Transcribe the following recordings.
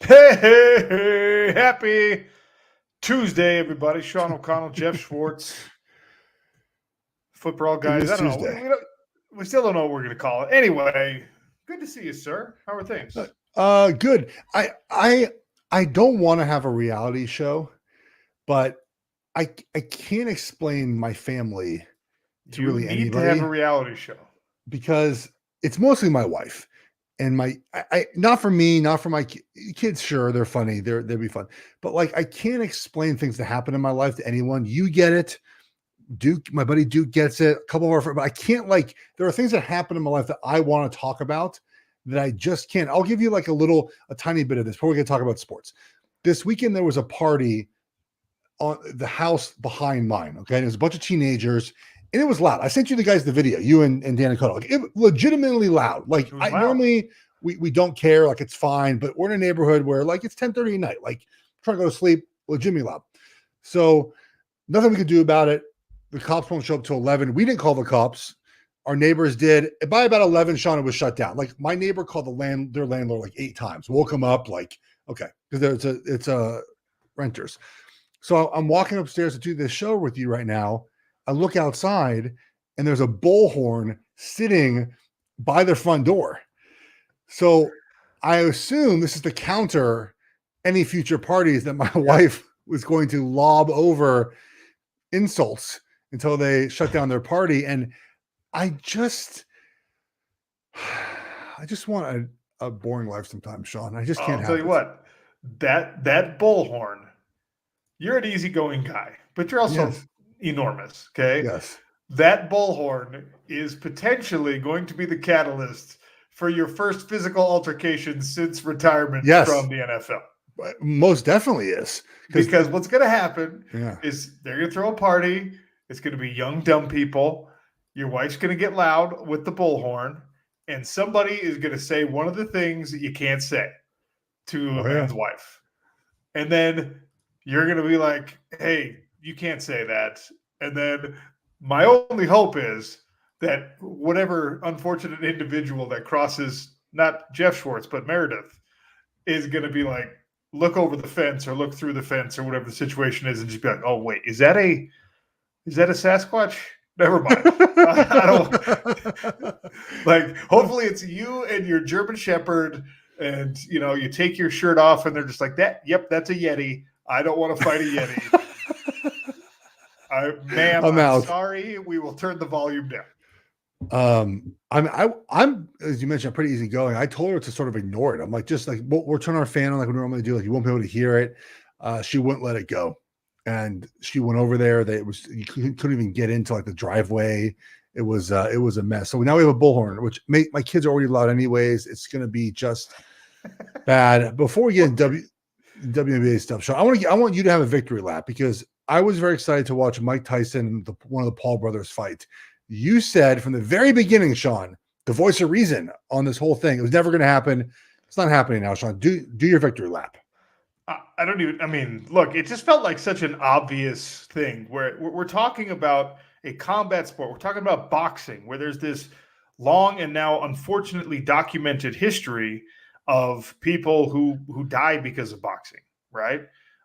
Hey, happy Tuesday, everybody. Sean O'Connell, Geoff Schwartz, football It guys. is I don't know. Tuesday. We still don't know what we're going to call it. Anyway, good to see you, sir. How are things? Good. I don't want to have a reality show, but I can't explain my family to You really need to have a anybody reality show. because it's mostly my wife and I not for me, not for my kids. Sure, they're funny. They'll be fun, but like I can't explain things that happen in my life to anyone. You get it. Duke, my buddy Duke gets it. A couple of our friends, but I can't like there are things that happen in my life that I want to talk about that I just can't. I'll give you like a tiny bit of this before we can talk about sports. This weekend there was a party on the house behind mine. Okay. And it was a bunch of teenagers and it was loud. I sent you the guys the video, you and Dan and Cody. Like it legitimately loud. Like I loud. normally we don't care, like it's fine, but we're in a neighborhood where like it's 10:30 at night, like trying to go to sleep, legitimately loud. So nothing we could do about it. The cops won't show up till 11. We didn't call the cops. Our neighbors did. By about 11, Sean, it was shut down. Like my neighbor called their landlord like 8 times. Woke him up like, okay, because it's a renters. So I'm walking upstairs to do this show with you right now. I look outside and there's a bullhorn sitting by their front door. So I assume this is to counter any future parties that my wife was going to lob over insults until they shut down their party. And I just want a boring life sometimes, Sean. I just can't I'll tell you what, that bullhorn, you're an easygoing guy, but you're also enormous, okay? Yes. That bullhorn is potentially going to be the catalyst for your first physical altercation since retirement from the NFL. Most definitely is. Because what's going to happen is they're going to throw a party. It's going to be young, dumb people. Your wife's going to get loud with the bullhorn, and somebody is going to say one of the things that you can't say to a man's wife. And then you're going to be like, hey, you can't say that. And then my only hope is that whatever unfortunate individual that crosses not Geoff Schwartz, but Meredith is going to be like, look over the fence or look through the fence or whatever the situation is and just be like, oh, wait, is that a Sasquatch? Never mind. I don't like, hopefully it's you and your German Shepherd and, you know, you take your shirt off and they're just like that. Yep. That's a Yeti. I don't want to fight a Yeti. I'm sorry. We will turn the volume down. I'm as you mentioned, pretty easygoing. I told her to sort of ignore it. I'm like, just like we'll turn our fan on like we normally do. Like you won't be able to hear it. She wouldn't let it go, and she went over there. You couldn't even get into like the driveway. It was a mess. So now we have a bullhorn, which my kids are already loud anyways. It's going to be just bad. Before we get into WNBA stuff, Sean, I want you to have a victory lap because I was very excited to watch Mike Tyson and one of the Paul brothers fight. You said from the very beginning, Sean, the voice of reason on this whole thing. It was never going to happen. It's not happening now, Sean. Do your victory lap. Look, it just felt like such an obvious thing where we're talking about a combat sport. We're talking about boxing, where there's this long and now unfortunately documented history of people who die because of boxing, right?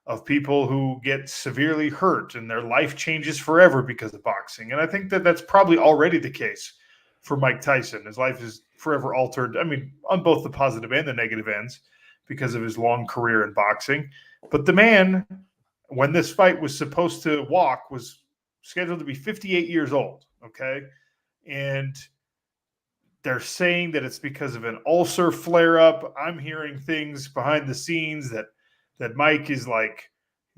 Of people who get severely hurt and their life changes forever because of boxing. And I think that that's probably already the case for Mike Tyson. His life is forever altered. On both the positive and the negative ends because of his long career in boxing. But the man, when this fight was supposed to walk, was scheduled to be 58 years old, okay? And they're saying that it's because of an ulcer flare-up. I'm hearing things behind the scenes that Mike is like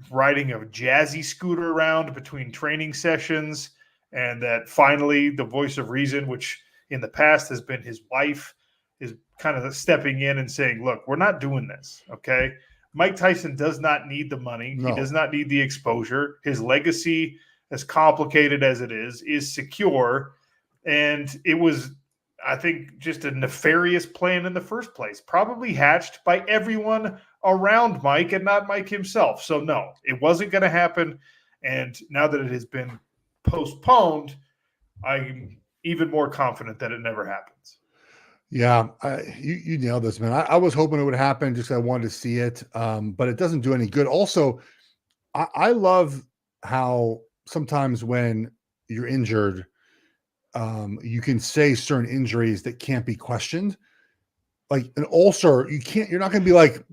riding a jazzy scooter around between training sessions, and that finally the voice of reason, which in the past has been his wife, is kind of stepping in and saying, look, we're not doing this, okay? Mike Tyson does not need the money. No. He does not need the exposure. His legacy, as complicated as it is secure. And it was, I think, just a nefarious plan in the first place, probably hatched by everyone around Mike and not Mike himself. So, no, it wasn't going to happen. And now that it has been postponed, I'm even more confident that it never happens. Yeah, you nailed this, man. I was hoping it would happen just 'cause I wanted to see it, but it doesn't do any good. Also, I love how sometimes when you're injured, you can say certain injuries that can't be questioned. Like an ulcer, you're not going to be like,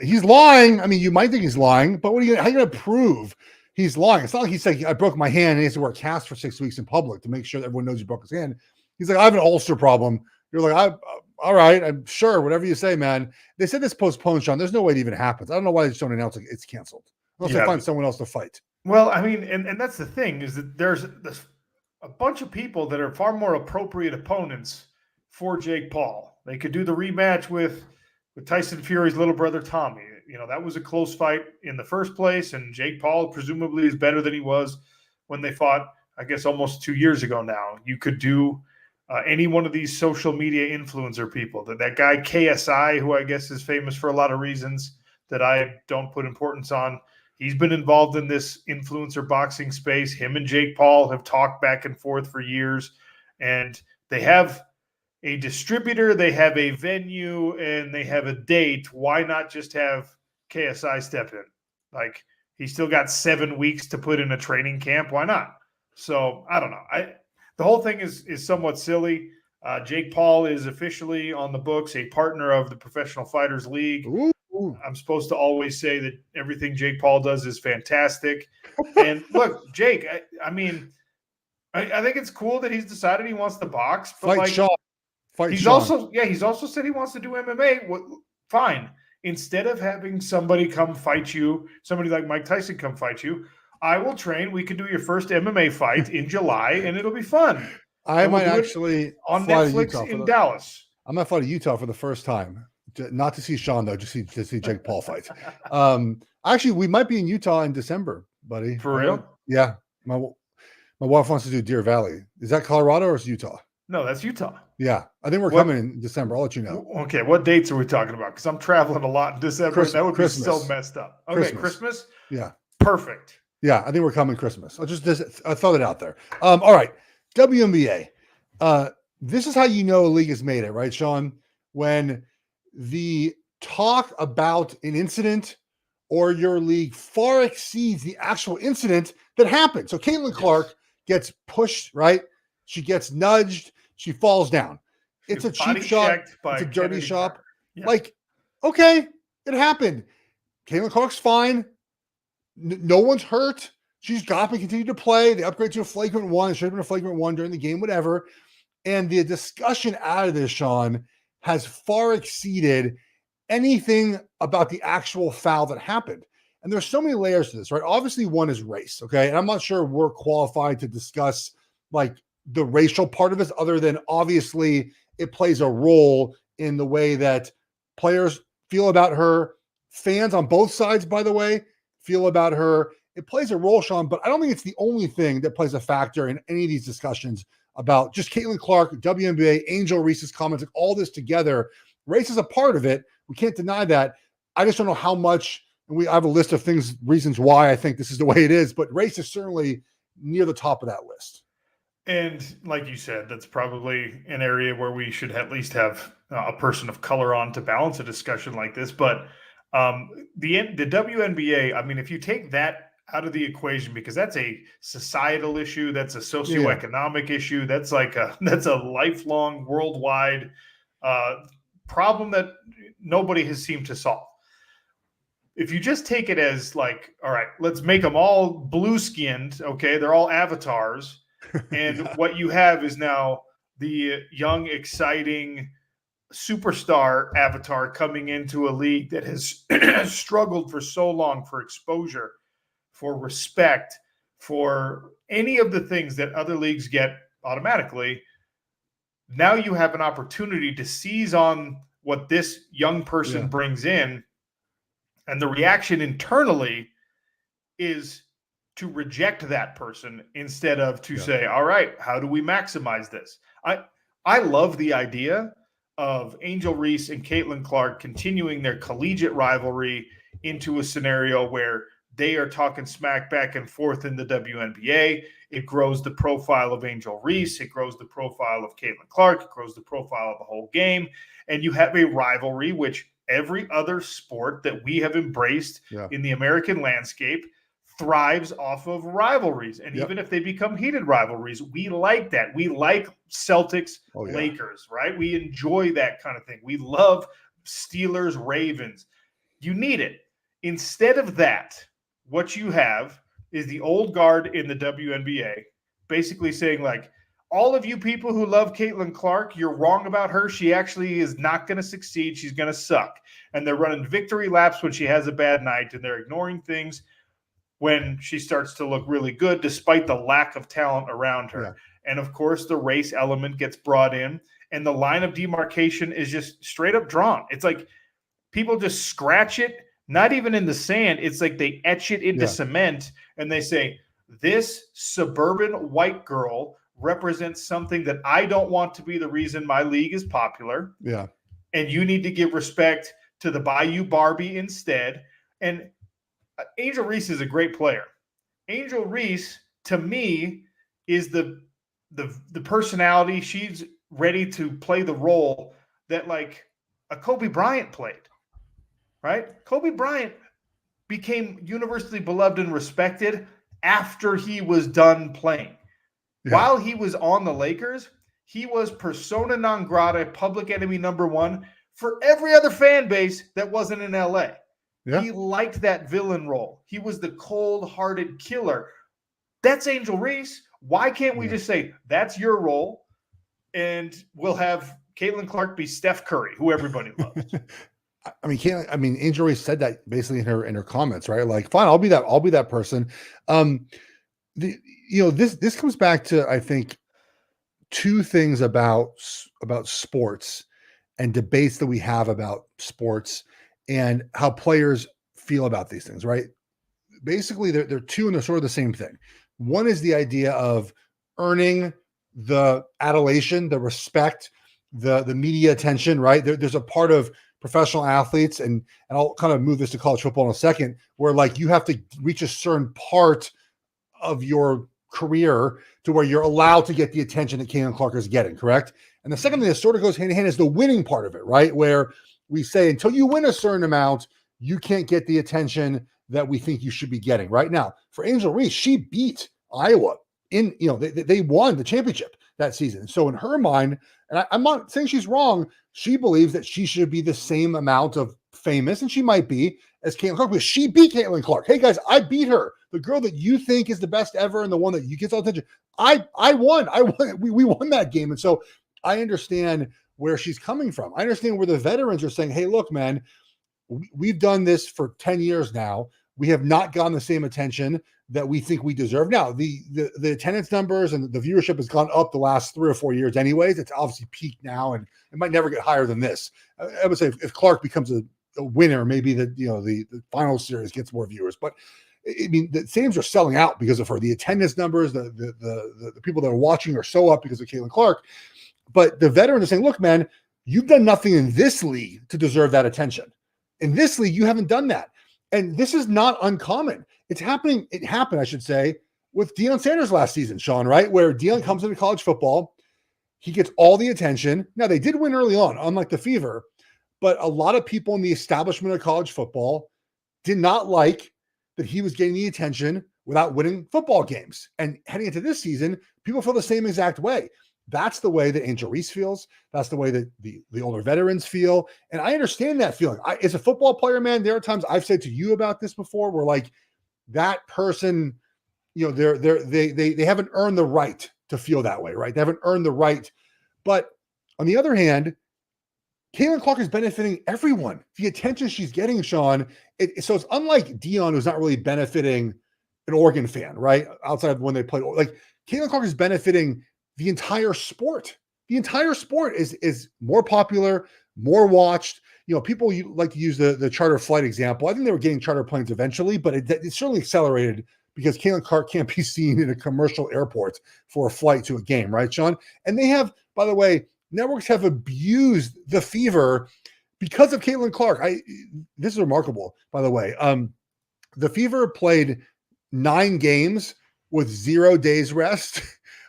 he's lying. I mean, you might think he's lying, but how are you going to prove he's lying? It's not like he said, I broke my hand and he has to wear a cast for 6 weeks in public to make sure that everyone knows he broke his hand. He's like, I have an ulcer problem. You're like, all right, I'm sure, whatever you say, man. They said this postponed, Sean. There's no way it even happens. I don't know why they just don't announce like it's canceled unless they find someone else to fight. Well, I mean, and that's the thing is that there's a bunch of people that are far more appropriate opponents for Jake Paul. They could do the rematch with Tyson Fury's little brother Tommy. You know, that was a close fight in the first place, and Jake Paul presumably is better than he was when they fought, I guess, almost 2 years ago now. You could do any one of these social media influencer people. That guy KSI, who I guess is famous for a lot of reasons that I don't put importance on, he's been involved in this influencer boxing space. Him and Jake Paul have talked back and forth for years, and they have a distributor, they have a venue, and they have a date. Why not just have KSI step in? Like, he's still got 7 weeks to put in a training camp. Why not? So I don't know. The whole thing is somewhat silly. Jake Paul is officially on the books, a partner of the Professional Fighters League. Ooh. I'm supposed to always say that everything Jake Paul does is fantastic. And look, Jake, I mean, I think it's cool that he's decided he wants to box. But Fight Sean. He's also said he wants to do MMA. Fine. Instead of having somebody come fight you, somebody like Mike Tyson come fight you, I will train. We can do your first MMA fight in July, and it'll be fun. I might actually on Netflix in Dallas. I might fly to Utah for the first time, not to see Sean though, just to see Jake Paul fight. Actually, we might be in Utah in December, buddy. For real? Yeah. My wife wants to do Deer Valley. Is that Colorado or is it Utah? No, that's Utah. Yeah, I think we're coming in December. I'll let you know. Okay, what dates are we talking about? Because I'm traveling a lot in December. That would be so messed up. Okay, Christmas? Yeah. Perfect. Yeah, I think we're coming Christmas. I throw it out there. All right, WNBA. This is how you know a league has made it, right, Sean? When the talk about an incident or your league far exceeds the actual incident that happened. So Caitlin Clark gets pushed, right? She gets nudged. She falls down. It's a cheap shot. It's a dirty shot. Yeah. Like, okay, it happened. Caitlin Clark's fine. No one's hurt. She's got to continue to play. They upgrade to a flagrant one. It should have been a flagrant one during the game, whatever. And the discussion out of this, Sean, has far exceeded anything about the actual foul that happened. And there's so many layers to this, right? Obviously, one is race, okay? And I'm not sure we're qualified to discuss like the racial part of this, other than obviously it plays a role in the way that players feel about her. Fans on both sides, by the way, feel about her. It plays a role, Sean, but I don't think it's the only thing that plays a factor in any of these discussions about just Caitlin Clark, WNBA, Angel Reese's comments, like all this together. Race is a part of it. We can't deny that. I just don't know how much, and I have a list of reasons why I think this is the way it is, but race is certainly near the top of that list. And like you said, that's probably an area where we should at least have a person of color on to balance a discussion like this. But the WNBA, I mean, if you take that out of the equation, because that's a societal issue, that's a socioeconomic issue, that's a lifelong worldwide problem that nobody has seemed to solve. If you just take it as like, all right, let's make them all blue-skinned, okay, they're all avatars, and what you have is now the young, exciting superstar avatar coming into a league that has struggled for so long for exposure, for respect, for any of the things that other leagues get automatically. Now you have an opportunity to seize on what this young person brings in, and the reaction internally is to reject that person instead of to say, all right, how do we maximize this? I love the idea of Angel Reese and Caitlin Clark continuing their collegiate rivalry into a scenario where they are talking smack back and forth in the WNBA. It grows the profile of Angel Reese. It grows the profile of Caitlin Clark. It grows the profile of the whole game. And you have a rivalry, which every other sport that we have embraced in the American landscape thrives off of rivalries. And even if they become heated rivalries, we like that. We like Celtics, Lakers, right? We enjoy that kind of thing. We love Steelers, Ravens. You need it. Instead of that, what you have is the old guard in the WNBA basically saying, like, all of you people who love Caitlin Clark, you're wrong about her. She actually is not going to succeed. She's going to suck. And they're running victory laps when she has a bad night, and they're ignoring things when she starts to look really good, despite the lack of talent around her. Yeah. And, of course, the race element gets brought in, and the line of demarcation is just straight up drawn. It's like people just scratch it, not even in the sand. It's like they etch it into cement, and they say, this suburban white girl represents something that I don't want to be the reason my league is popular. Yeah. And you need to give respect to the Bayou Barbie instead. And Angel Reese is a great player. Angel Reese, to me, is the personality. She's ready to play the role that, like, a Kobe Bryant played, right? Kobe Bryant became universally beloved and respected after he was done playing. Yeah. While he was on the Lakers, he was persona non grata, public enemy number one for every other fan base that wasn't in LA. Yeah. He liked that villain role. He was the cold-hearted killer. That's Angel Reese. Why can't we just say, that's your role, and we'll have Caitlin Clark be Steph Curry, who everybody loves? Angel Reese said that basically in her comments, right? Like, fine, I'll be that person. This comes back to, I think, two things about sports and debates that we have about sports and how players feel about these things, right? Basically, they're two, and they're sort of the same thing. One is the idea of earning the adulation, the respect, the media attention, right? There's a part of professional athletes, and I'll kind of move this to college football in a second, where, like, you have to reach a certain part of your career to where you're allowed to get the attention that Caitlin Clark is getting, correct? And the second thing that sort of goes hand in hand is the winning part of it, right? Where we say, until you win a certain amount, you can't get the attention that we think you should be getting. Right now, for Angel Reese, she beat Iowa in, they won the championship that season. So in her mind, and I'm not saying she's wrong, she believes that she should be the same amount of famous, and she might be, as Caitlin Clark, because she beat Caitlin Clark. Hey guys, I beat her. The girl that you think is the best ever and the one that you get all attention. I won. We won that game. And so I understand where she's coming from. I understand where the veterans are saying, hey, look, man, we've done this for 10 years now. We have not gotten the same attention that we think we deserve. Now, the attendance numbers and the viewership has gone up the last 3 or 4 years anyways. It's obviously peaked now, and it might never get higher than this. I would say if Clark becomes a winner, maybe the final series gets more viewers. But I mean, the stadiums are selling out because of her. The attendance numbers, the people that are watching are so up because of Caitlin Clark. But the veterans are saying, look, man, you've done nothing in this league to deserve that attention. In this league, you haven't done that. And this is not uncommon. It's happening. It happened, I should say, with Deion Sanders last season, Sean, right? Where Deion comes into college football. He gets all the attention. Now, they did win early on, unlike the Fever. But a lot of people in the establishment of college football did not like that he was getting the attention without winning football games. And heading into this season, people feel the same exact way. That's the way that Angel Reese feels. That's the way that the older veterans feel. And I understand that feeling. As a football player, man, there are times I've said to you about this before where, like, that person, they haven't earned the right to feel that way, right? They haven't earned the right. But on the other hand, Caitlin Clark is benefiting everyone. The attention she's getting, Sean. So it's unlike Deion, who's not really benefiting an Oregon fan, right? Outside of when they played. Like, Caitlin Clark is benefiting the entire sport. The entire sport is more popular, more watched. People like to use the charter flight example. I think they were getting charter planes eventually, but it certainly accelerated because Caitlin Clark can't be seen in a commercial airport for a flight to a game, right, Sean? And they have, by the way, networks have abused the Fever because of Caitlin Clark. This is remarkable, by the way. The Fever played 9 games with 0 days rest.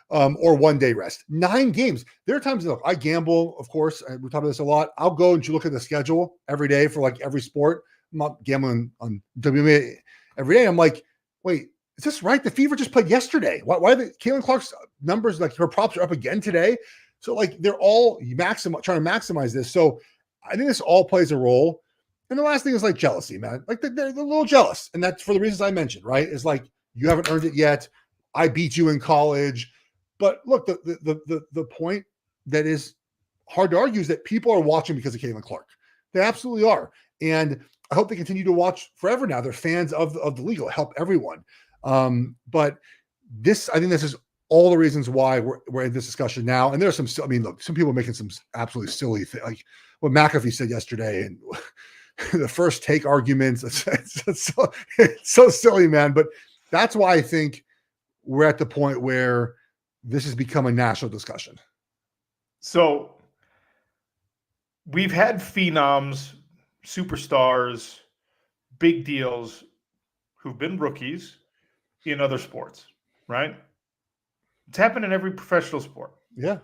Or 1 day rest. 9 games. There are times, look, I gamble, of course. We talk about this a lot. I'll go and look at the schedule every day for like every sport. I'm not gambling on WNBA every day. I'm like, wait, is this right? The Fever just played yesterday. Why are the Caitlin Clark's numbers, like her props are up again today? So like they're all trying to maximize this. So I think this all plays a role. And the last thing is like jealousy, man. Like they're a little jealous. And that's for the reasons I mentioned, right? It's like, you haven't earned it yet. I beat you in college. But look, the point that is hard to argue is that people are watching because of Caitlin Clark. They absolutely are. And I hope they continue to watch forever now. They're fans of the league. It'll help everyone. But I think this is all the reasons why we're in this discussion now. And there's some people are making some absolutely silly things, like what McAfee said yesterday and the first take arguments. It's so silly, man. But that's why I think we're at the point where this has become a national discussion. So we've had phenoms, superstars, big deals who've been rookies in other sports, right? It's happened in every professional sport. Yeah.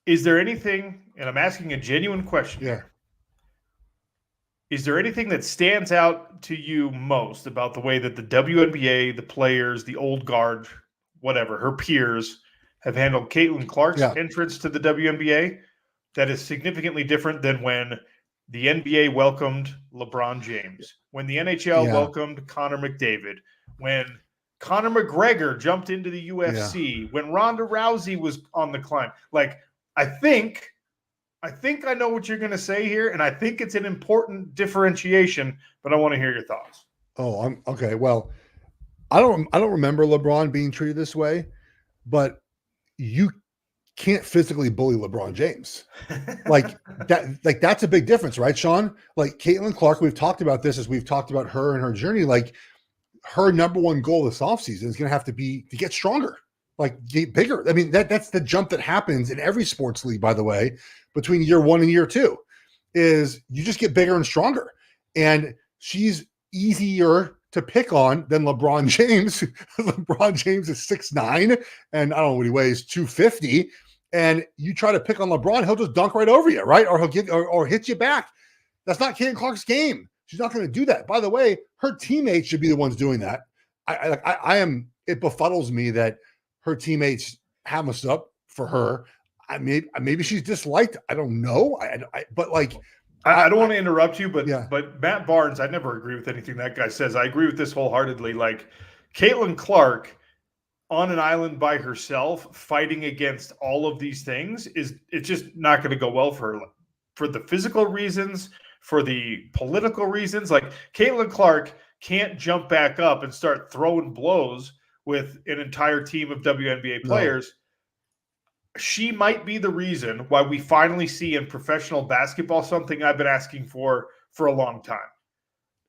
Is there anything, and I'm asking a genuine question here, is there anything that stands out to you most about the way that the WNBA, the players, the old guard, whatever, her peers have handled Caitlin Clark's entrance to the WNBA that is significantly different than when the NBA welcomed LeBron James, when the NHL welcomed Connor McDavid, when Conor McGregor jumped into the UFC, when Ronda Rousey was on the climb? Like, I think I know what you're going to say here, and I think it's an important differentiation, but I want to hear your thoughts. Oh, okay. Well, I don't remember LeBron being treated this way, but you can't physically bully LeBron James. Like that's a big difference, right, Sean? Like Caitlin Clark, we've talked about this as we've talked about her and her journey. Like her number one goal this offseason is going to have to be to get stronger, like get bigger. I mean, that's the jump that happens in every sports league, by the way, between year 1 and year 2, is you just get bigger and stronger. And she's easier to pick on than LeBron James. LeBron James is 6'9", and I don't know what he weighs, 250. And you try to pick on LeBron, he'll just dunk right over you, right? Or he'll give or hit you back. That's not Caitlin Clark's game. She's not going to do that. By the way, her teammates should be the ones doing that. I am. It befuddles me that her teammates have us up for her. Maybe she's disliked. I don't know. But like. I don't want to interrupt you, but Matt Barnes, I never agree with anything that guy says. I agree with this wholeheartedly. Like Caitlin Clark on an island by herself, fighting against all of these things, it's just not going to go well for her, for the physical reasons, for the political reasons. Like Caitlin Clark can't jump back up and start throwing blows with an entire team of WNBA players. No. She might be the reason why we finally see in professional basketball something I've been asking for a long time.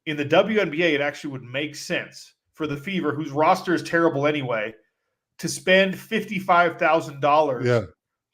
In the WNBA, it actually would make sense for the Fever, whose roster is terrible anyway, to spend $55,000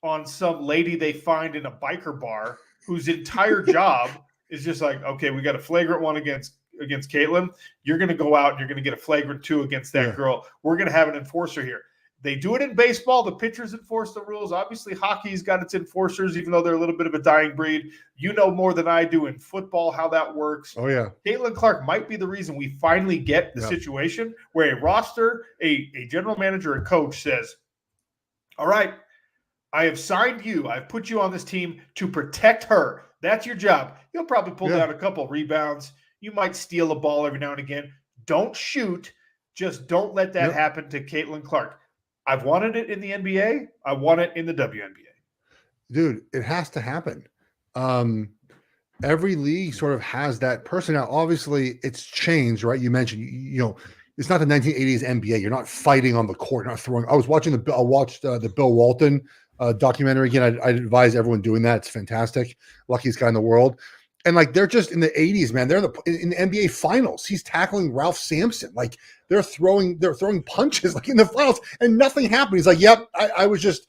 on some lady they find in a biker bar whose entire job is just like, okay, we got a flagrant one against Caitlin. You're going to go out and you're going to get a flagrant 2 against that girl. We're going to have an enforcer here. They do it in baseball. The pitchers enforce the rules. Obviously, hockey's got its enforcers, even though they're a little bit of a dying breed. You know more than I do in football how that works. Oh, yeah. Caitlin Clark might be the reason we finally get the situation where a roster, a general manager, a coach says, all right, I have signed you. I've put you on this team to protect her. That's your job. You'll probably pull down a couple rebounds. You might steal a ball every now and again. Don't shoot. Just don't let that happen to Caitlin Clark. I've wanted it in the NBA. I want it in the WNBA. Dude, it has to happen. Every league sort of has that person. Now, obviously, it's changed, right? You mentioned, it's not the 1980s NBA. You're not fighting on the court, not throwing. I watched the Bill Walton documentary again. I advise everyone doing that. It's fantastic. Luckiest guy in the world. And like they're just in the 80s, man. They're in the NBA finals. He's tackling Ralph Sampson. Like they're throwing punches like in the finals, and nothing happened. He's like, "Yep, I was just,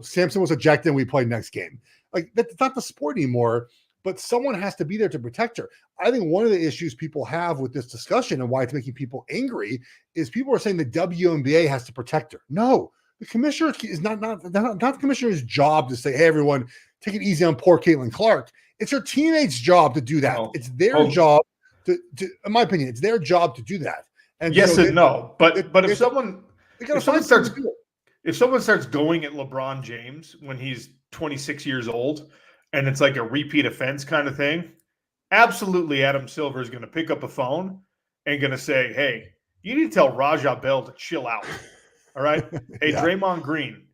Sampson was ejected, and we played next game." Like that's not the sport anymore. but someone has to be there to protect her. I think one of the issues people have with this discussion and why it's making people angry is people are saying the WNBA has to protect her. No, the commissioner is not the commissioner's job to say, hey, everyone, take it easy on poor Caitlin Clark. It's her teammates' job to do that. It's their job to, in my opinion, it's their job to do that. And yes so and no, but if someone starts going at LeBron James when he's 26 years old and it's like a repeat offense kind of thing, absolutely Adam Silver is going to pick up a phone and going to say, hey, you need to tell Raja Bell to chill out. All right? Hey, yeah. Draymond Green,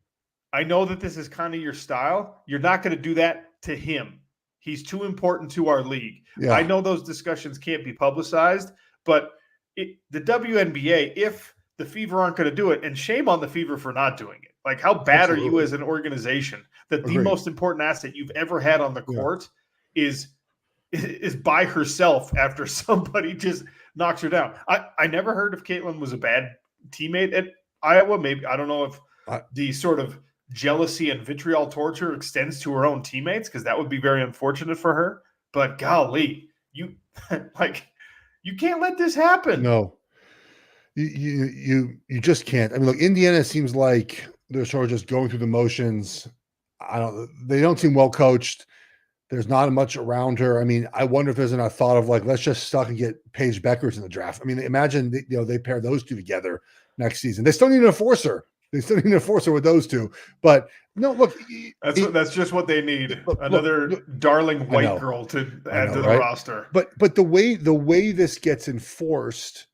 I know that this is kind of your style. You're not going to do that to him. He's too important to our league. Yeah. I know those discussions can't be publicized, but the WNBA, if the Fever aren't going to do it, and shame on the Fever for not doing it. Like, how bad Absolutely. Are you as an organization that Agreed. The most important asset you've ever had on the court is by herself after somebody just knocks her down? I never heard if Caitlin was a bad teammate at Iowa. Maybe, I don't know if the sort of jealousy and vitriol torture extends to her own teammates, because that would be very unfortunate for her. But golly, you can't let this happen. No. You just can't. I mean, look, Indiana seems like they're sort of just going through the motions. They don't seem well coached. There's not much around her. I mean, I wonder if there's a thought of like, let's just suck and get Paige Beckers in the draft. I mean, imagine they pair those two together next season. They still need an enforcer. They still need an enforcer with those two. But no, look, that's just what they need. Another darling white girl to add to the roster. But the way this gets enforced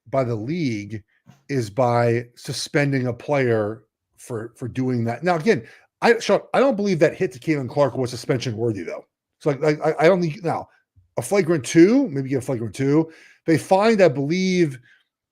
by the league is by suspending a player for doing that. Now, again, I don't believe that hit to Caitlin Clark was suspension worthy, though. So I don't think now a flagrant 2, maybe get a flagrant 2. They fined, I believe,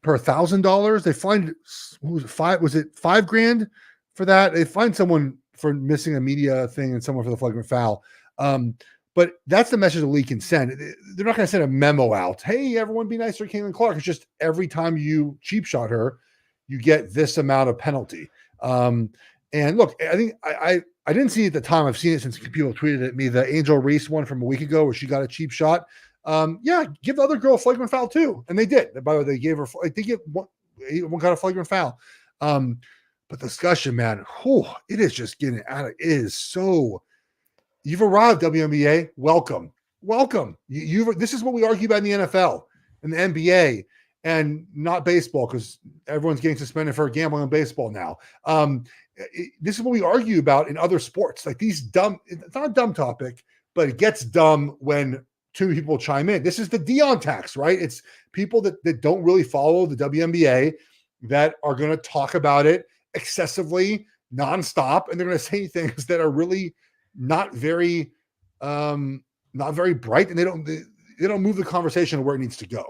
per $1,000. They fined was it $5,000 for that? They fined someone for missing a media thing and someone for the flagrant foul. But that's the message the league can send. They're not going to send a memo out. Hey, everyone, be nice to Caitlin Clark. It's just every time you cheap shot her, you get this amount of penalty. And look, I think I didn't see it at the time. I've seen it since people tweeted at me. The Angel Reese one from a week ago where she got a cheap shot. Give the other girl a flagrant foul too, and they did. By the way, they gave her. I think one got a flagrant foul. But discussion, man, it is just getting out of. It is so. You've arrived, WNBA. Welcome. This is what we argue about in the NFL and the NBA, and not baseball, because everyone's getting suspended for gambling on baseball now. This is what we argue about in other sports. Like these dumb. It's not a dumb topic, but it gets dumb when two people chime in. This is the Dion tax, right? It's people that don't really follow the WNBA that are going to talk about it excessively, nonstop, and they're going to say things that are really not very bright, and they don't move the conversation where it needs to go.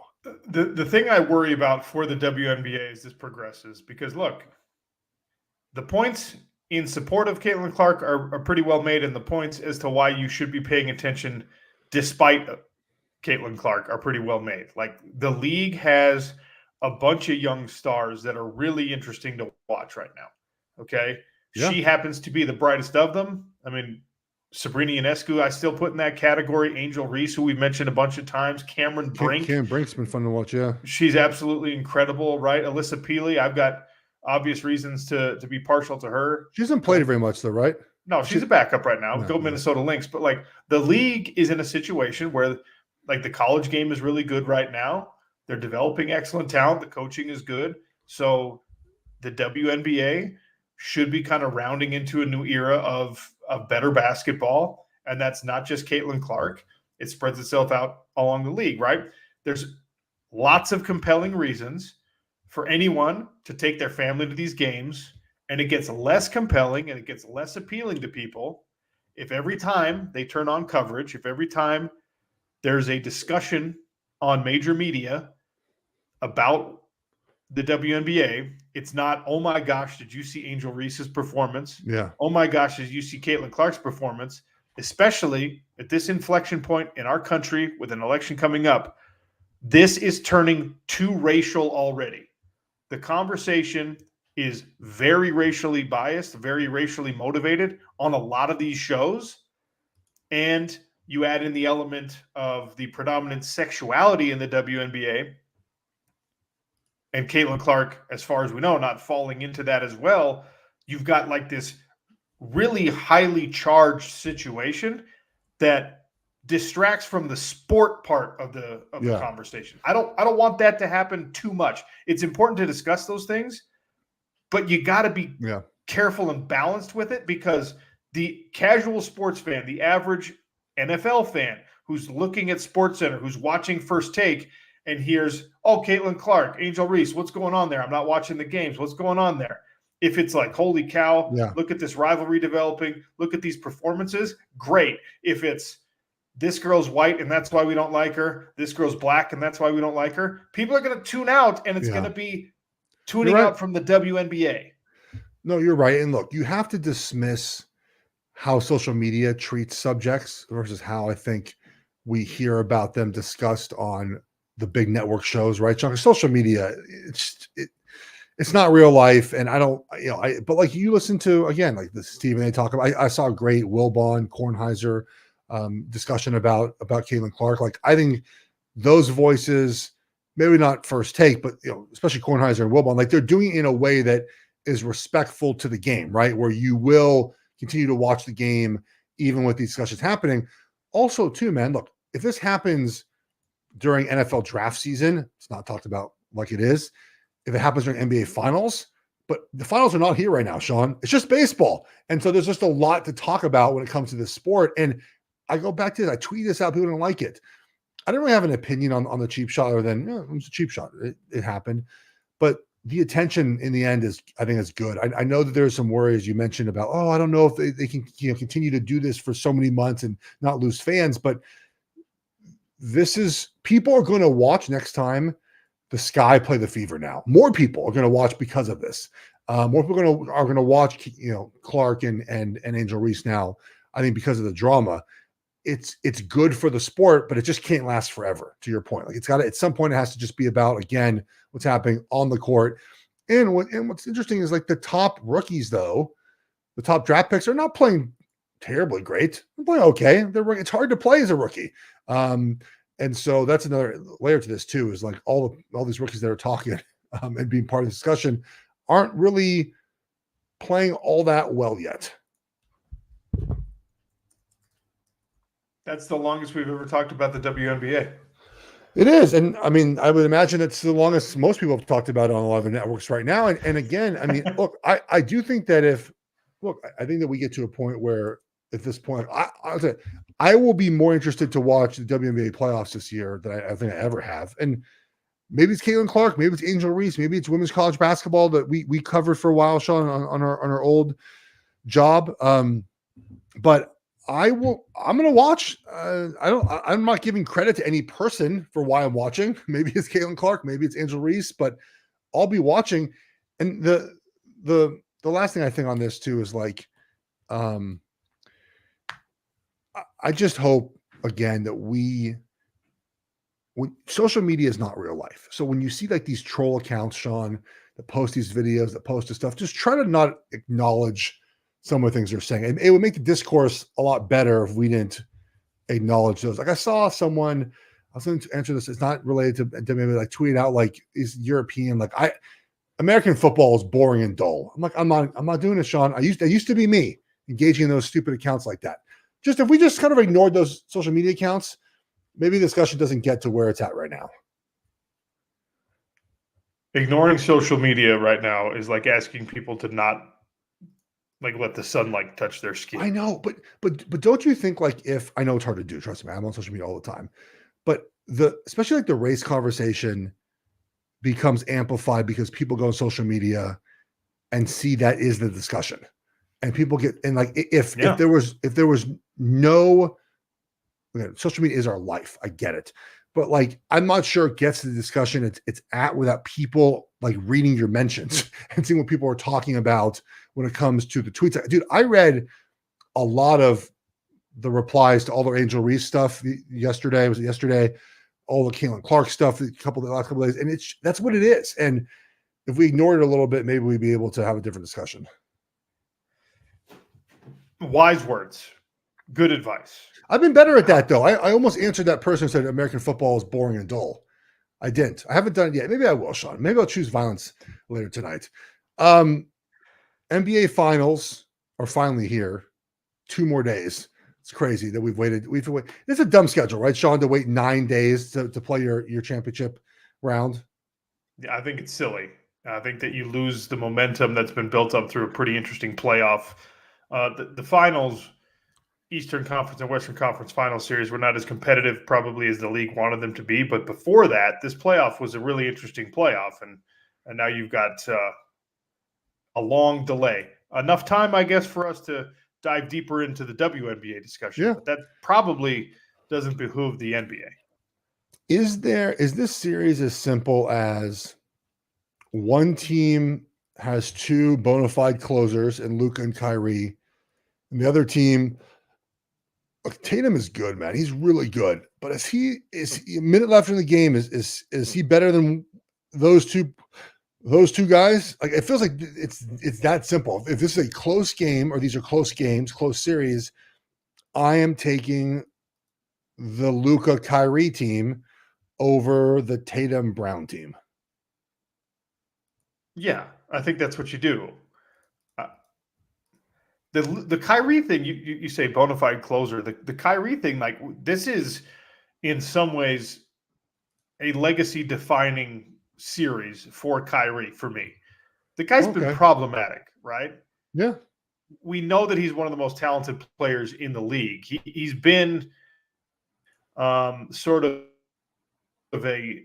The thing I worry about for the WNBA as this progresses, because look, the points in support of Caitlin Clark are pretty well made, and the points as to why you should be paying attention despite Caitlin Clark are pretty well made. Like, the league has a bunch of young stars that are really interesting to watch right now. Okay. Yeah. She happens to be the brightest of them. I mean, Sabrina Ionescu, I still put in that category. Angel Reese, who we've mentioned a bunch of times. Cameron Brink. Cameron Brink's been fun to watch, yeah. She's absolutely incredible, right? Alyssa Peely, I've got obvious reasons to be partial to her. She hasn't played very much, though, right? No, she's a backup right now. Go Minnesota Lynx. But, like, the league is in a situation where, like, the college game is really good right now. They're developing excellent talent. The coaching is good. So the WNBA should be kind of rounding into a new era of better basketball. And that's not just Caitlin Clark. It spreads itself out along the league, right? There's lots of compelling reasons for anyone to take their family to these games, and it gets less compelling and it gets less appealing to people if every time they turn on coverage, if every time there's a discussion on major media about the WNBA, it's not, oh my gosh, did you see Angel Reese's performance? Yeah. Oh my gosh, did you see Caitlin Clark's performance? Especially at this inflection point in our country with an election coming up, this is turning too racial already. The conversation is very racially biased, very racially motivated on a lot of these shows. And You add in the element of the predominant sexuality in the WNBA, and Caitlin Clark, as far as we know, not falling into that as well. You've got like this really highly charged situation that distracts from the sport part of the conversation. I don't want that to happen too much. It's important to discuss those things, but you got to be careful and balanced with it, because the casual sports fan, the average NFL fan who's looking at SportsCenter, who's watching First Take, and hears, oh, Caitlin Clark, Angel Reese, what's going on there? I'm not watching the games. What's going on there? If it's like, holy cow, look at this rivalry developing, look at these performances, great. If it's, this girl's white and that's why we don't like her, this girl's black and that's why we don't like her, people are going to tune out, and it's going to be tuning out from the WNBA. No, you're right. And look, you have to dismiss how social media treats subjects versus how I think we hear about them discussed on the big network shows, right, Sean? Social media, it's not real life. And I don't, but like you listen to, again, like the Stephen A talk about, I saw a great Wilbon Kornheiser discussion about Caitlin Clark. Like, I think those voices, maybe not First Take, but especially Kornheiser and Wilbon, like they're doing it in a way that is respectful to the game, right? Where you will continue to watch the game even with these discussions happening. Also, too, man, look, if this happens during NFL draft season, it's not talked about like it is. If it happens during NBA finals, but the finals are not here right now, Sean. It's just baseball. And so there's just a lot to talk about when it comes to this sport. And I go back to this, I tweet this out, people don't like it. I don't really have an opinion on the cheap shot, other than it was a cheap shot. It happened. But the attention in the end is, I think, is good. I know that there's some worries you mentioned about, I don't know if they can continue to do this for so many months and not lose fans. But this is, people are going to watch next time the Sky play the Fever now. More people are going to watch because of this. More people are going to watch, Clark and Angel Reese now, I think, because of the drama. It's good for the sport, but it just can't last forever, to your point. Like, it's got to, at some point, it has to just be about, again, what's happening on the court. And what's interesting is, like, the top rookies, though, the top draft picks are not playing terribly great. They're playing okay. It's hard to play as a rookie. And so that's another layer to this too, is like all these rookies that are talking and being part of the discussion aren't really playing all that well yet. That's the longest we've ever talked about the WNBA. It is. And I mean, I would imagine it's the longest most people have talked about it on a lot of the networks right now. And again, I mean, look, I do think that I think that we get to a point where at this point, I will be more interested to watch the WNBA playoffs this year than I think I ever have. And maybe it's Caitlin Clark, maybe it's Angel Reese, maybe it's women's college basketball that we covered for a while, Sean, on our old job. But I'm going to watch. I'm not giving credit to any person for why I'm watching. Maybe it's Caitlin Clark, maybe it's Angel Reese, but I'll be watching. And the last thing I think on this too is like, I just hope, again, that when social media is not real life. So when you see like these troll accounts, Sean, that post these videos, that post this stuff, just try to not acknowledge some of the things they're saying. And it would make the discourse a lot better if we didn't acknowledge those. Like, I saw someone, I was going to answer this, it's not related to maybe, like, tweet out like, is European, like, American football is boring and dull. I'm like, I'm not doing it, Sean. That used to be me engaging in those stupid accounts like that. Just if we just kind of ignored those social media accounts, maybe the discussion doesn't get to where it's at right now. Ignoring social media right now is like asking people to not like let the sunlight touch their skin. I know, but don't you think, like, if, I know it's hard to do, trust me, I'm on social media all the time, but especially like the race conversation becomes amplified because people go on social media and see that is the discussion. And people get, and like, if there was no, social media is our life. I get it. But like, I'm not sure it gets to the discussion it's at without people like reading your mentions and seeing what people are talking about when it comes to the tweets. Dude, I read a lot of the replies to all the Angel Reese stuff yesterday. Was it yesterday? All the Caitlin Clark stuff, the last couple of days. And that's what it is. And if we ignored it a little bit, maybe we'd be able to have a different discussion. Wise words. Good advice. I've been better at that, though. I almost answered that person who said American football is boring and dull. I didn't. I haven't done it yet. Maybe I will, Sean. Maybe I'll choose violence later tonight. NBA finals are finally here. 2 more days. It's crazy that we've waited. It's a dumb schedule, right, Sean, to wait 9 days to play your championship round? Yeah, I think it's silly. I think that you lose the momentum that's been built up through a pretty interesting playoff. The finals, Eastern Conference and Western Conference final series, were not as competitive probably as the league wanted them to be. But before that, this playoff was a really interesting playoff. And now you've got a long delay. Enough time, I guess, for us to dive deeper into the WNBA discussion. Yeah. But that probably doesn't behoove the NBA. Is this series as simple as one team has 2 bona fide closers in Luka and Kyrie, and the other team, look, Tatum is good, man. He's really good. But is he a minute left in the game? Is he better than those two guys? Like, it feels like it's that simple. If this is a close game, or these are close games, close series, I am taking the Luka Kyrie team over the Tatum Brown team. Yeah, I think that's what you do. The Kyrie thing, you say bona fide closer. The Kyrie thing, like, this is in some ways a legacy defining series for Kyrie for me. The guy's been problematic, right? Yeah. We know that he's one of the most talented players in the league. He's been sort of a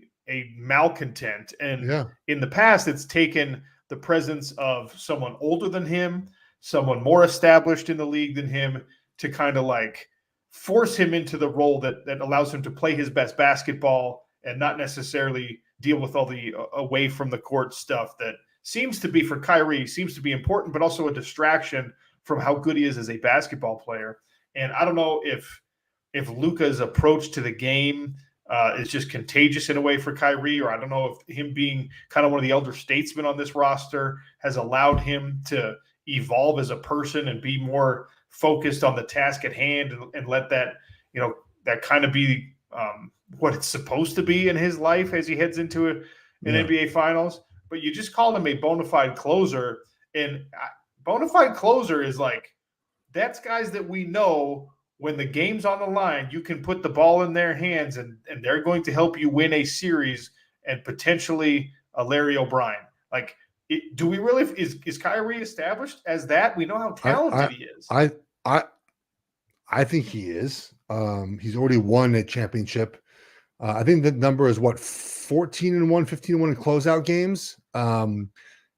malcontent, and in the past, it's taken the presence of someone older than him, someone more established in the league than him, to kind of like force him into the role that allows him to play his best basketball and not necessarily deal with all the away from the court stuff that seems to be, for Kyrie, seems to be important, but also a distraction from how good he is as a basketball player. And I don't know if Luka's approach to the game is just contagious in a way for Kyrie, or I don't know if him being kind of one of the elder statesmen on this roster has allowed him to evolve as a person and be more focused on the task at hand, and let that, that kind of be what it's supposed to be in his life as he heads into an NBA Finals. But you just called him a bona fide closer, and bona fide closer is like, that's guys that we know when the game's on the line, you can put the ball in their hands, and they're going to help you win a series and potentially a Larry O'Brien. Like, do we really – is Kyrie established as that? We know how talented he is. I think he is. He's already won a championship. I think the number is 14-1, 15-1 in closeout games.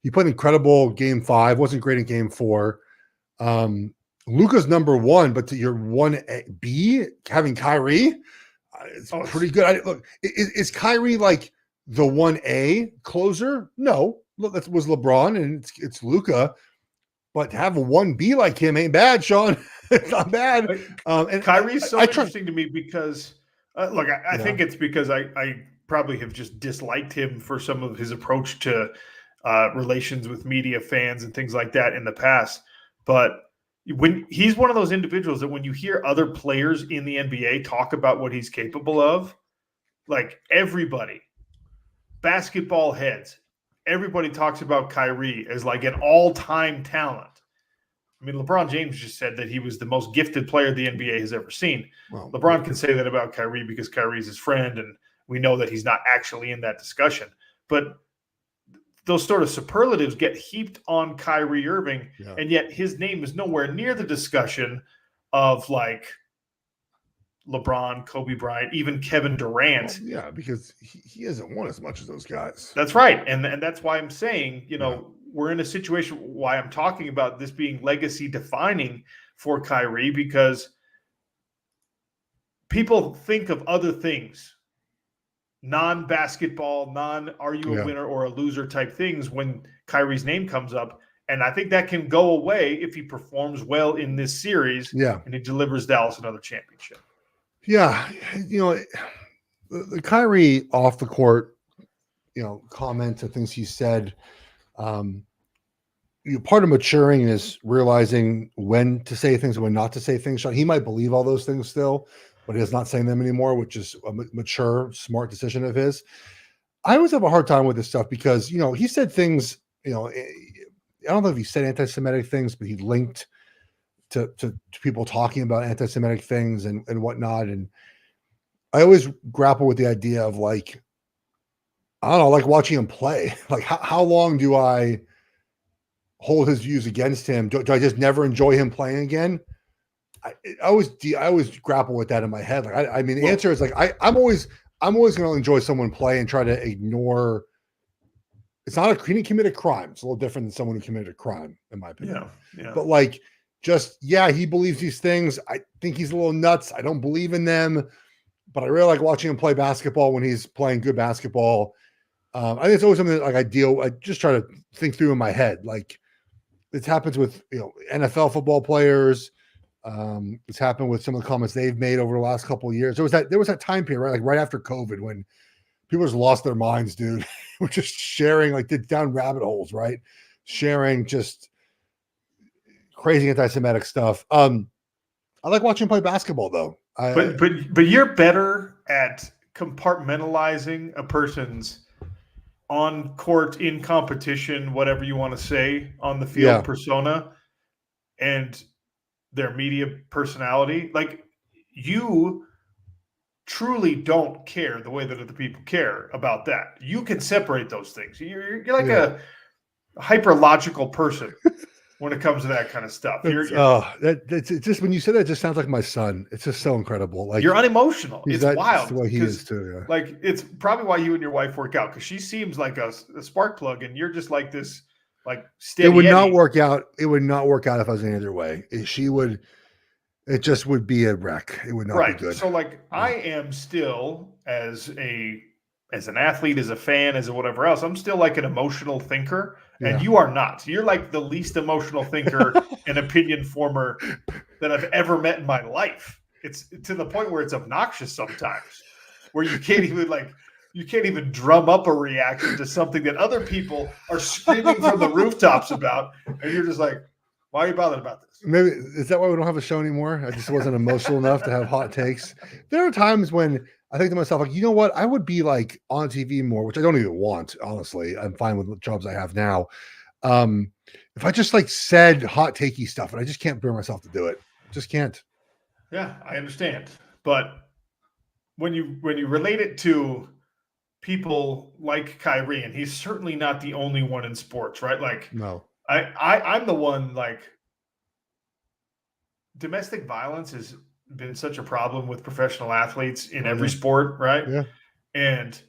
He played incredible game 5, wasn't great in game 4. Luka's number 1, but to your 1B, having Kyrie, it's pretty good. Look, is Kyrie like the 1A closer? No. Look, that was LeBron, and it's Luka. But to have a 1B like him ain't bad, Sean. It's not bad. And Kyrie's so interesting to me because, look, I think it's because I probably have just disliked him for some of his approach to relations with media, fans, and things like that in the past. But when he's one of those individuals that when you hear other players in the NBA talk about what he's capable of, like everybody, basketball heads, everybody talks about Kyrie as like an all-time talent. I mean, LeBron James just said that he was the most gifted player the NBA has ever seen. Well, LeBron can say that about Kyrie because Kyrie's his friend, and we know that he's not actually in that discussion. But those sort of superlatives get heaped on Kyrie Irving, and yet his name is nowhere near the discussion of like LeBron, Kobe Bryant, even Kevin Durant. Well, because he hasn't won as much as those guys. That's right. And that's why I'm saying, we're in a situation why I'm talking about this being legacy defining for Kyrie, because people think of other things, non-basketball, are you a winner or a loser type things when Kyrie's name comes up. And I think that can go away if he performs well in this series and he delivers Dallas another championship. Yeah. The Kyrie off the court, comments and things he said, part of maturing is realizing when to say things and when not to say things. Sean, he might believe all those things still, but he's not saying them anymore, which is a mature, smart decision of his. I always have a hard time with this stuff because, he said things, I don't know if he said anti-Semitic things, but he linked to people talking about anti-Semitic things and whatnot. And I always grapple with the idea of I don't know, like watching him play. Like how long do I hold his views against him? Do I just never enjoy him playing again? I always grapple with that in my head. Like the answer is I'm always going to enjoy someone play and try to ignore. It's not he didn't commit a crime. It's a little different than someone who committed a crime, in my opinion. Yeah. But he believes these things. I think he's a little nuts. I don't believe in them, but I really like watching him play basketball when he's playing good basketball. I think it's always something that I just try to think through in my head. Like it happens with NFL football players. It's happened with some of the comments they've made over the last couple of years. There was that time period, right? Like right after COVID when people just lost their minds, dude. We're just sharing, down rabbit holes, right? Sharing just crazy anti-Semitic stuff. I like watching him play basketball, though. But you're better at compartmentalizing a person's on court, in competition, whatever you want to say, on the field persona and their media personality. Like you truly don't care the way that other people care about that. You can separate those things. You're like a hyper-logical person when it comes to that kind of stuff. It's just when you say that, it just sounds like my son. It's just so incredible. Like you're unemotional. It's wild. That's the way he is too. Yeah. Like it's probably why you and your wife work out because she seems like a spark plug, and you're just like this, like steady. It would not work out. It would not work out if I was any other way. It just would be a wreck. It would not be good. So I am still as an athlete, as a fan, as a whatever else, I'm still like an emotional thinker. And you are not. You're like the least emotional thinker and opinion former that I've ever met in my life. It's to the point where it's obnoxious sometimes, where you can't even drum up a reaction to something that other people are screaming from the rooftops about. And you're just like, why are you bothered about this? Maybe is that why we don't have a show anymore? I just wasn't emotional enough to have hot takes. There are times when I think to myself, like, you know what? I would be like on TV more, which I don't even want, honestly. I'm fine with the jobs I have now. If I just said hot takey stuff, and I just can't bring myself to do it. Just can't. Yeah, I understand. But when you relate it to people like Kyrie, and he's certainly not the only one in sports, right? Like, no. I'm the one, domestic violence has been such a problem with professional athletes in every sport, right? Yeah. And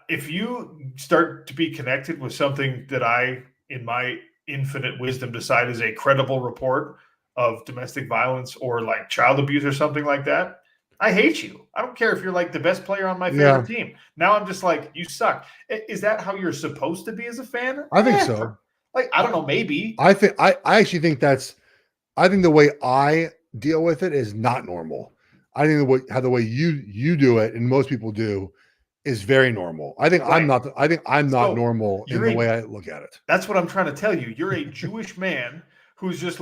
if you start to be connected with something that I, in my infinite wisdom, decide is a credible report of domestic violence or child abuse or something like that, I hate you. I don't care if you're the best player on my favorite team. Now I'm just you suck. Is that how you're supposed to be as a fan? I think so. I don't know, maybe. I actually think I think the way I deal with it is not normal. I think the way you do it and most people do is very normal. I think I'm not normal in the way I look at it. That's what I'm trying to tell you. You're a Jewish man who's just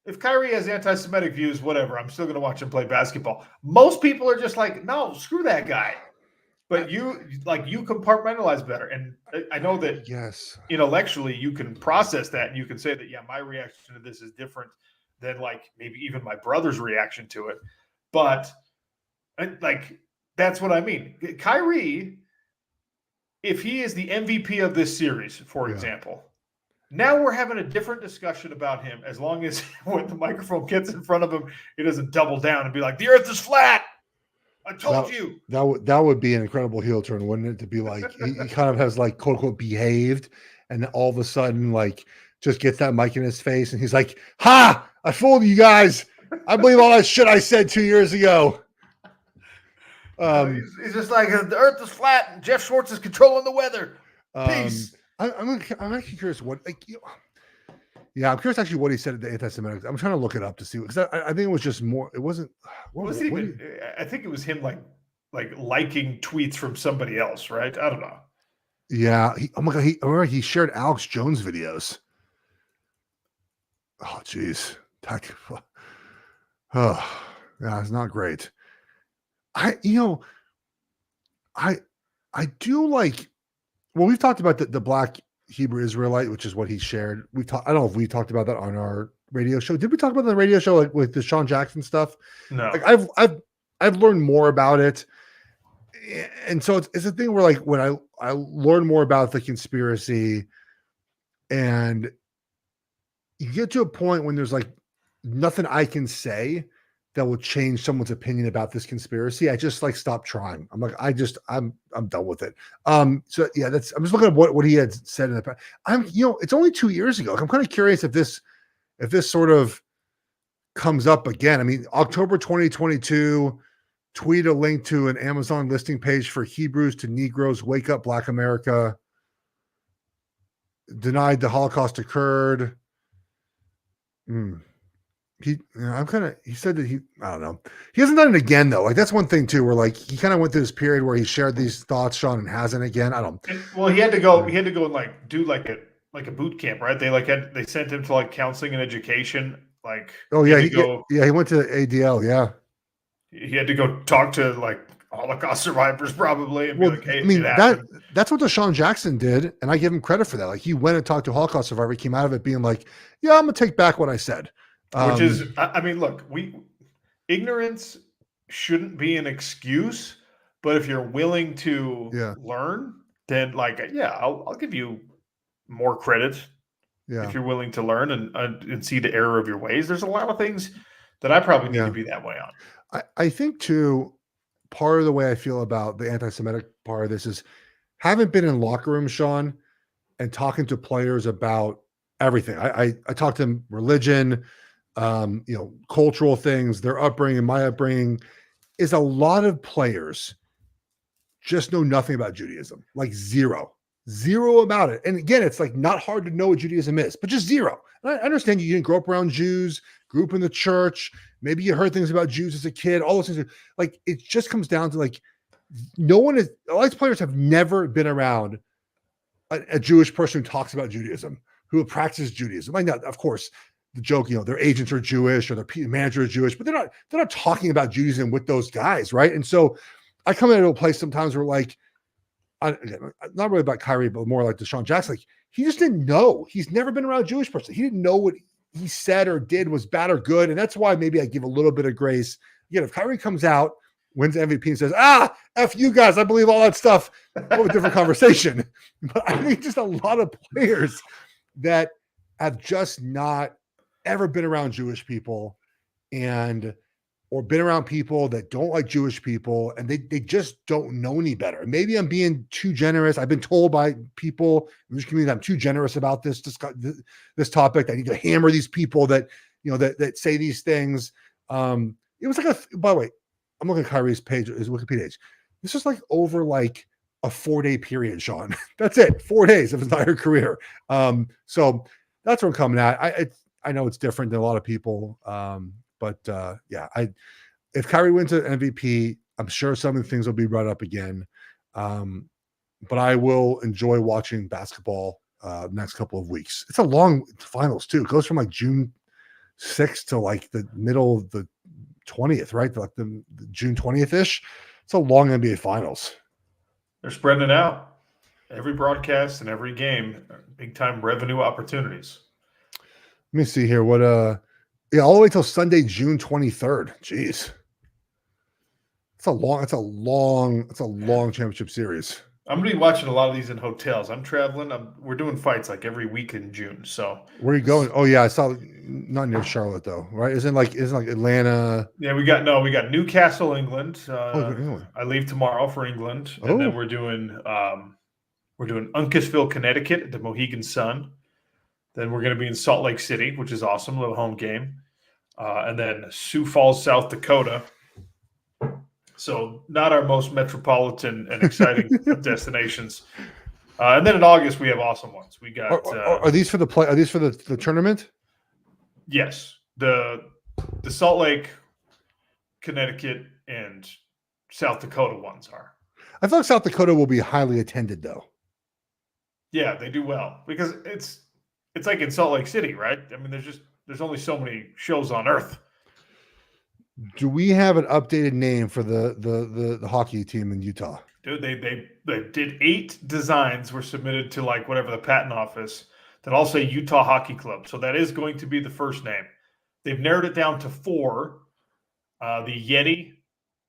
if Kyrie has anti-Semitic views, whatever, I'm still going to watch him play basketball. Most people are just no, screw that guy. But you compartmentalize better. And I know that intellectually you can process that and you can say that, my reaction to this is different than maybe even my brother's reaction to it. But that's what I mean. Kyrie, if he is the MVP of this series, for example, now we're having a different discussion about him as long as when the microphone gets in front of him, he doesn't double down and be like, the earth is flat. I told you. That would be an incredible heel turn, wouldn't it? To be he kind of has quote unquote behaved, and all of a sudden just gets that mic in his face, and he's like, "Ha! I fooled you guys. I believe all that shit I said 2 years ago." He's just the earth is flat, and Jeff Schwartz is controlling the weather. Peace. I'm actually curious what I'm curious actually what he said at the anti-Semitic. I'm trying to look it up to see because I think it was just more. It wasn't. I think it was him liking tweets from somebody else, right? I don't know. Yeah. Oh my god. I remember he shared Alex Jones videos. Oh, geez. Oh, yeah, it's not great. I, you know, I, I do like, well, we've talked about the black Hebrew Israelite, which is what he shared. I don't know if we talked about that on our radio show. Did we talk about the radio show, like with the Sean Jackson stuff? No. Like I've learned more about it. And so it's a thing where like when I learn more about the conspiracy, and you get to a point when there's like nothing I can say that will change someone's opinion about this conspiracy. I just like stop trying. I'm like, I'm done with it. So yeah, I'm just looking at what he had said in the past. It's only 2 years ago. Like, I'm kind of curious if this sort of comes up again. I mean, October 2022, tweet a link to an Amazon listing page for Hebrews to Negroes, Wake Up Black America. Denied the Holocaust occurred. He said that I don't know. He hasn't done it again though. Like, that's one thing too, where like he kind of went through this period where he shared these thoughts, Sean, and hasn't again. I don't. Well, he had to go and like do like a boot camp, right? They sent him to like counseling and education. Like, oh yeah, he went to ADL. Yeah, he had to go talk to like Holocaust survivors probably and be like, hey, I mean, it happened. that's what Deshaun Jackson did, and I give him credit for that. Like, he went and talked to a Holocaust survivor. He came out of it being like, yeah, I'm gonna take back what I said. Which is, I mean, look, ignorance shouldn't be an excuse, but if you're willing to learn, then like, yeah, I'll give you more credit. Yeah. If you're willing to learn and see the error of your ways. There's a lot of things that I probably need to be that way on. I think too, part of the way I feel about the anti-Semitic part of this is having been in locker rooms, Sean, and talking to players about everything. I talked to them religion, cultural things, their upbringing, my upbringing, is a lot of players just know nothing about Judaism, like zero about it. And again, it's like not hard to know what Judaism is, but just zero. And I understand you didn't grow up around Jews, grew up in the church. Maybe you heard things about Jews as a kid, all those things. Like, it just comes down to like, a lot of these players have never been around a Jewish person who talks about Judaism, who practices Judaism. Like, of course, the joke, their agents are Jewish or their manager is Jewish, but they're not talking about Judaism with those guys, right? And so I come into a place sometimes where like, not really about Kyrie, but more like Deshaun Jackson. Like, he just didn't know. He's never been around a Jewish person. He didn't know what he said or did was bad or good. And that's why maybe I give a little bit of grace. Again, if Kyrie comes out, wins MVP and says, F you guys, I believe all that stuff, a different conversation. But I think just a lot of players that have just not ever been around Jewish people or been around people that don't like Jewish people, and they just don't know any better. Maybe I'm being too generous. I've been told by people in this community that I'm too generous about this topic. I need to hammer these people that say these things. It was like by the way, I'm looking at Kyrie's page, his Wikipedia page. This is like over like a 4-day period, Sean. That's it, 4 days of his entire career. So that's what I'm coming at. I know it's different than a lot of people. But if Kyrie wins an MVP, I'm sure some of the things will be brought up again. But I will enjoy watching basketball next couple of weeks. It's a long finals too. It goes from like June 6th to like the middle of the 20th, right? Like the June 20th-ish. It's a long NBA finals. They're spreading it out. Every broadcast and every game, big time revenue opportunities. Let me see here. What all the way till Sunday, June 23rd. Jeez. It's a long championship series. I'm going to be watching a lot of these in hotels. I'm traveling. We're doing fights like every week in June. So where are you going? Oh yeah, I saw, not near Charlotte though, right? Isn't like Atlanta? Yeah, we got Newcastle, England. England. I leave tomorrow for England, and then we're doing Uncasville, Connecticut at the Mohegan Sun. Then we're going to be in Salt Lake City, which is awesome, a little home game. And then Sioux Falls, South Dakota. So not our most metropolitan and exciting destinations. And then in August, we have awesome ones. We got. Are these for the play? Are these for the tournament? Yes. The Salt Lake, Connecticut, and South Dakota ones are. I thought South Dakota will be highly attended, though. Yeah, they do well because it's like in Salt Lake City, right? I mean, there's just There's only so many shows on Earth. Do we have an updated name for the hockey team in Utah? Dude, they did 8 designs were submitted to like whatever the patent office that all say Utah Hockey Club. So that is going to be the first name. They've narrowed it down to 4: the Yeti,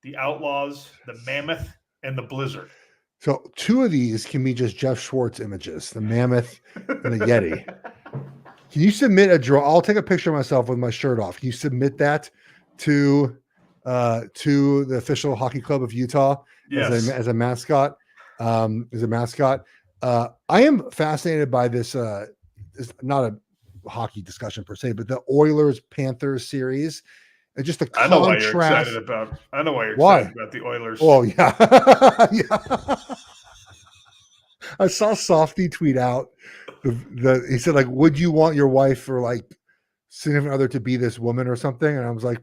the Outlaws, the Mammoth, and the Blizzard. So 2 of these can be just Geoff Schwartz images: the Mammoth and the Yeti. Can you submit a draw? I'll take a picture of myself with my shirt off. Can you submit that to the official hockey club of Utah as a mascot? I am fascinated by this. It's not a hockey discussion per se, but the Oilers Panthers series. And just the contrast. I know why you're excited about. I know why you're excited about the Oilers. Oh yeah, yeah. I saw Softy tweet out he said, like, would you want your wife or like significant other to be this woman or something? And I was like,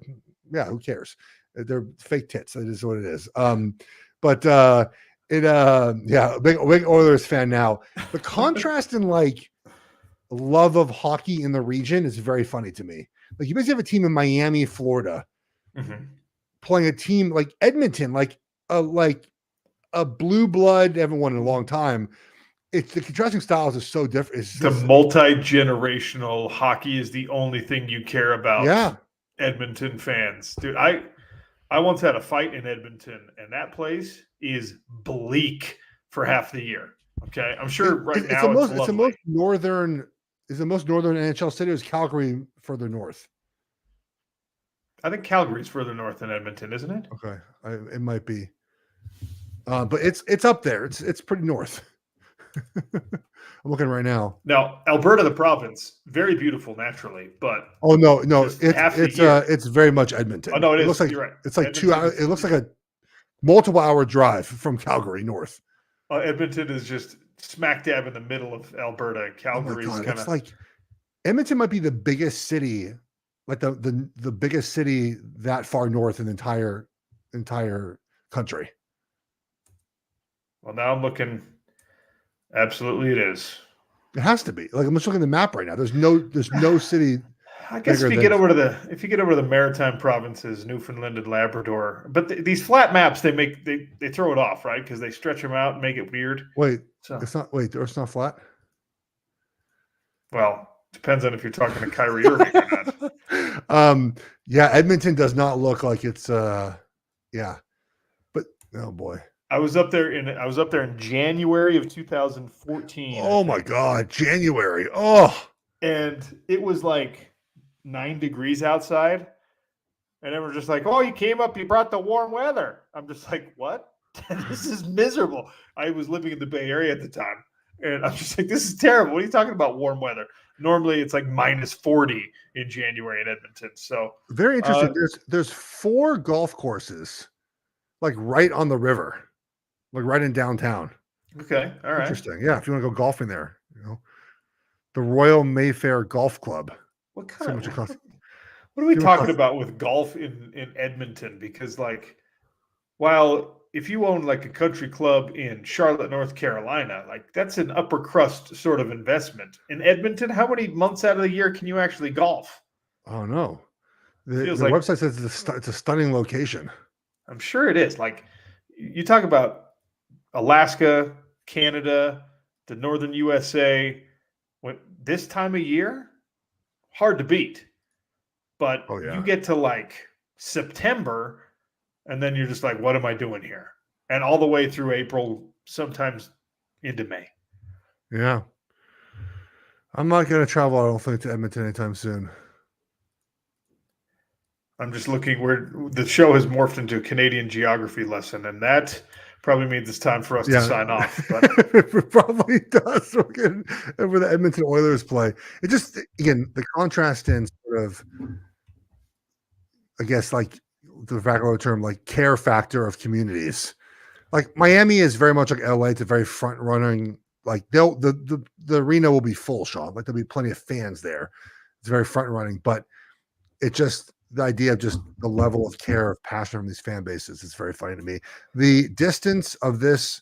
yeah, who cares? They're fake tits. It is what it is. Big Oilers fan now. The contrast in like love of hockey in the region is very funny to me. Like, you basically have a team in Miami, Florida, playing a team like Edmonton, like a blue blood, haven't won in a long time. It's the contrasting styles is so different. It's the multi-generational hockey is the only thing you care about. Yeah, Edmonton fans, dude. I once had a fight in Edmonton, and that place is bleak for half the year. Okay, I'm sure now it's the most northern. Is the most northern NHL city? Is Calgary further north? I think Calgary's further north than Edmonton, isn't it? Okay, it might be, but it's up there. It's pretty north. I'm looking right now. Now, Alberta, the province, very beautiful naturally, but it's very much Edmonton. Oh no, it is. Looks like, you're right. It's like Edmonton 2 hours. It looks like a multiple hour drive from Calgary north. Edmonton is just smack dab in the middle of Alberta. Calgary's it's like Edmonton might be the biggest city, like the biggest city that far north in the entire country. Well, now I'm looking. Absolutely, it is. It has to be. Like, I'm just looking at the map right now. There's no city. I guess if you get over to the maritime provinces, Newfoundland and Labrador, but these flat maps they throw it off, right? Because they stretch them out and make it weird. It's not flat. Well, depends on if you're talking to Kyrie Irving or not. Edmonton does not look like it's but oh boy. I was up there in January of 2014. Oh my God, January. Oh. And it was like 9 degrees outside. And then we're just like, oh, you came up, you brought the warm weather. I'm just like, what? This is miserable. I was living in the Bay Area at the time. And I'm just like, this is terrible. What are you talking about warm weather? Normally it's like minus 40 in January in Edmonton. So very interesting. There's 4 golf courses like right on the river. Like right in downtown. Okay. All right. Interesting. Yeah. If you want to go golfing there, the Royal Mayfair Golf Club. What are we talking about with golf in Edmonton? Because like, while if you own like a country club in Charlotte, North Carolina, like that's an upper crust sort of investment. In Edmonton, how many months out of the year can you actually golf? Oh no. The website says it's a stunning location. I'm sure it is. Like, you talk about Alaska, Canada, the northern USA, when this time of year, hard to beat. But you get to like September, and then you're just like, what am I doing here? And all the way through April, sometimes into May. Yeah. I'm not going to travel, I don't think, to Edmonton anytime soon. I'm just looking where the show has morphed into a Canadian geography lesson, and that probably means it's time for us to sign off. But it probably does. Where the Edmonton Oilers play. It just, again, the contrast in sort of, I guess, like the vernacular term, like care factor of communities. Like Miami is very much like LA. It's a very front running. Like the arena will be full, Sean. Like there'll be plenty of fans there. It's very front running, but it just. The idea of just the level of care, of passion from these fan bases is very funny to me. The distance of this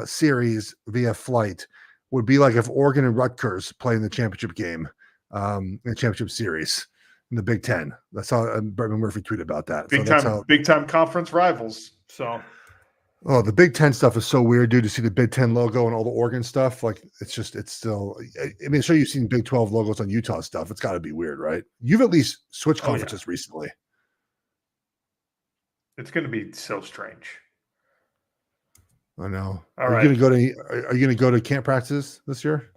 series via flight would be like if Oregon and Rutgers play in the championship game in the championship series in the Big Ten. That's how Bretman Murphy tweeted about that. Big time conference rivals. So, the Big Ten stuff is so weird, dude. To see the Big Ten logo and all the Oregon stuff, like it's still. I mean, sure, you've seen Big 12 logos on Utah stuff. It's got to be weird, right? You've at least switched conferences recently. It's going to be so strange. I know. Are you going to go to camp practices this year?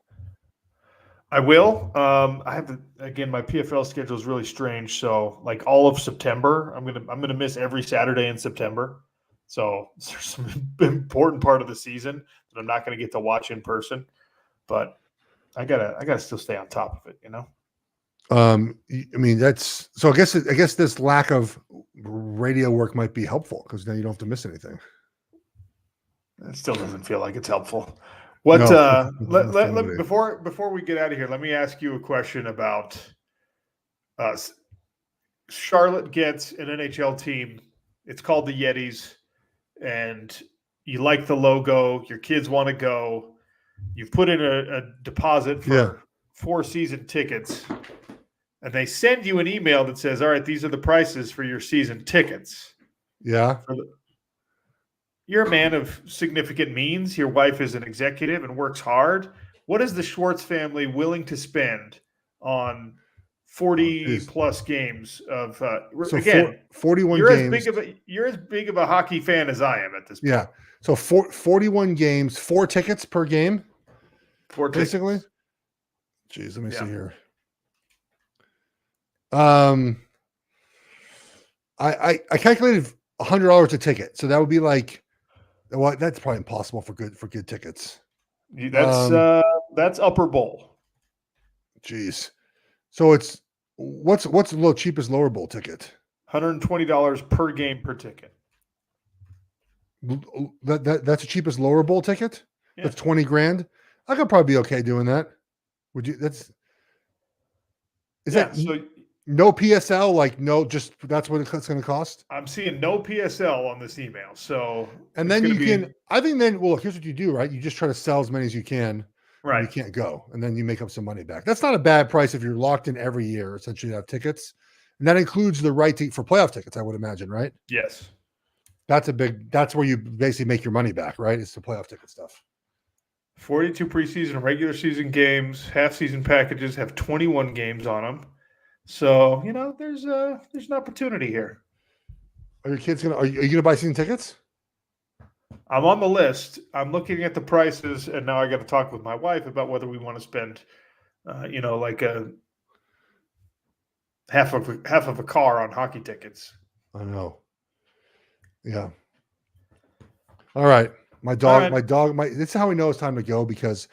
I will. I have my PFL schedule is really strange. So like all of September, I'm gonna miss every Saturday in September. So there's some important part of the season that I'm not gonna get to watch in person. But I gotta still stay on top of it, you know. I mean that's so. I guess this lack of radio work might be helpful because now you don't have to miss anything. It still doesn't feel like it's helpful. What? No, before we get out of here, let me ask you a question about us. Charlotte gets an NHL team. It's called the Yetis, and you like the logo. Your kids want to go. You've put in a deposit for 4 season tickets, and they send you an email that says, "All right, these are the prices for your season tickets." Yeah. You're a man of significant means. Your wife is an executive and works hard. What is the Schwartz family willing to spend on 40 plus games of? So again, 41 games. You're as big of a hockey fan as I am at this point. Yeah. So 41 games, 4 tickets per game. 4 tickets. Basically. Jeez, let me see here. I calculated $100 a ticket, so that would be like. Well, that's probably impossible for good tickets. That's upper bowl. Jeez. So it's what's the cheapest lower bowl ticket? $120 per game per ticket. That's the cheapest lower bowl ticket? Yeah. That's $20,000. I could probably be okay doing that. Would you? Is that so? No PSL, like just that's what it's going to cost. I'm seeing no PSL on this email. So, and then I think then, well, here's what you do, right? You just try to sell as many as you can. Right. You can't go, and then you make up some money back. That's not a bad price if you're locked in every year. Essentially, you have tickets, and that includes the right for playoff tickets. I would imagine, right? Yes. That's where you basically make your money back, right? It's the playoff ticket stuff. 42 preseason and regular season games, half season packages have 21 games on them. So, there's an opportunity here. Are your kids are you gonna buy season tickets? I'm on the list. I'm looking at the prices, and now I got to talk with my wife about whether we want to spend, like a half of a car on hockey tickets. I know. Yeah. All right. My dog. This is how we know it's time to go because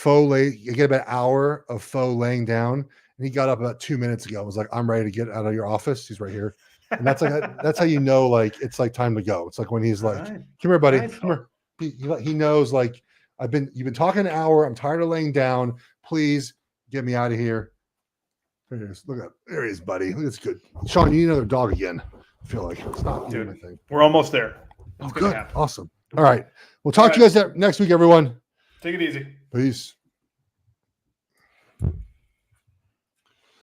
you get about an hour of Faux laying down. And he got up about 2 minutes ago. I was like, I'm ready to get out of your office. He's right here. And that's that's how you know, like, it's like time to go. It's like when he's like, come here, buddy. Come here. He knows, like, you've been talking an hour. I'm tired of laying down. Please get me out of here. There he is. There he is, buddy. It's good. Sean, you need another dog again. I feel like it's not doing anything. We're almost there. It's good. Awesome. All right. We'll talk to you guys next week, everyone. Take it easy. Peace.